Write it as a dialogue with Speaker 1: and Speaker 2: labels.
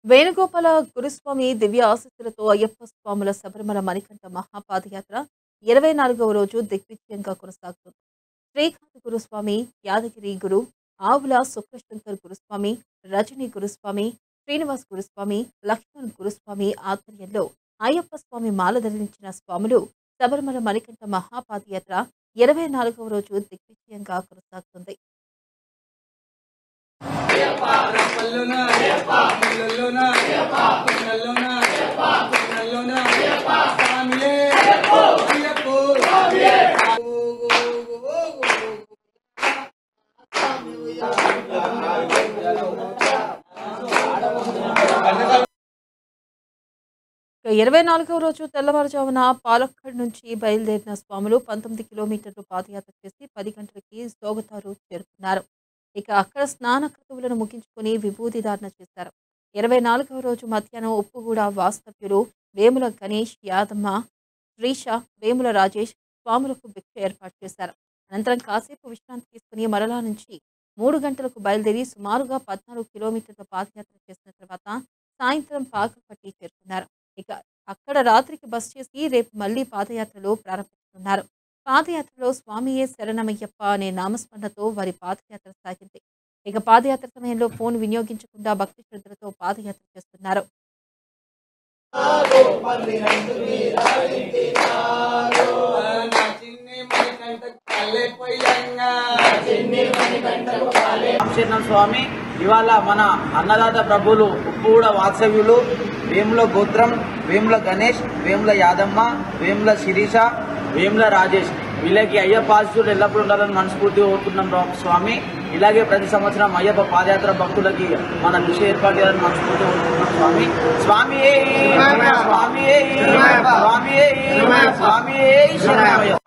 Speaker 1: వేణుగోపాల గురుస్వామి దివ్య ఆశీస్సులతో అయ్యప్ప స్వాముల శబరిమల మణికంఠ మహాపాదయాత్ర 24వ రోజు దిగ్విజయంగా కొనసాగుతుంది. శ్రీకాంత్ గురుస్వామి, యాదగిరి గురు, ఆవుల శుక్రశంకర్ గురుస్వామి, రజని గురుస్వామి, శ్రీనివాస్ గురుస్వామి, లక్ష్మణ్ గురుస్వామి ఆధ్వర్యంలో అయ్యప్ప స్వామి మాల ధరించిన స్వాములు శబరిమల మణికంఠ మహాపాదయాత్ర 24వ రోజు దిగ్విజయంగా కొనసాగుతుంది. ఇక 24వ రోజు తెల్లవారుజామున పాలక్కడ్ నుంచి బయలుదేరిన స్వాములు 19 కిలోమీటర్లు పాదయాత్ర చేసి 10 గంటలకి సోగతారు చేరుకున్నారు. ఇక అక్కడ స్నాన క్రతువులను ముగించుకొని విభూతి ధారణ చేశారు. 24వ రోజు మధ్యాహ్నం ఉప్పుగూడ వాస్తవ్యులు వేముల గణేష్, యాదమ్మ, శ్రీష, వేముల రాజేష్ స్వాములకు భిక్ష ఏర్పాటు చేశారు. అనంతరం కాసేపు విశ్రాంతి తీసుకుని మరలా నుంచి 3 గంటలకు బయలుదేరి సుమారుగా 14 కిలోమీటర్ల పాదయాత్ర చేసిన తర్వాత సాయంత్రం పాకపట్టి చేరుకున్నారు. ఇక అక్కడ రాత్రికి బస్ చేసి రేపు మళ్లీ పాదయాత్రలో ప్రారంభిస్తున్నారు. పాదయాత్రలో స్వామియే శరణమయ్యప్ప అనే నామస్మరణతో వారి పాదయాత్ర సాగింది. ఇక పాదయాత్ర సమయంలో ఫోన్ వినియోగించకుండా భక్తి శ్రద్ధలతో పాదయాత్ర చేస్తున్నారు.
Speaker 2: స్వామి ఇవాళ మన అన్నదాత ప్రభులు ఉప్పుగూడ వాత్సవ్యులు వేముల గోత్రం, వేముల గణేష్, వేముల యాదమ్మ, వేముల శిరీష, వేముల రాజేష్ వీళ్ళకి అయ్యప్ప ఆశీస్సులు ఎల్లప్పుడూ ఉండాలని మనస్ఫూర్తిగా కోరుకుంటున్నాం స్వామి. ఇలాగే ప్రతి సంవత్సరం అయ్యప్ప పాదయాత్ర భక్తులకి మన భిక్ష ఏర్పాటు చేయాలని మనస్ఫూర్తిగా కోరుకుంటున్నాం స్వామి. స్వామి స్వామి స్వామి శరణమయ్య.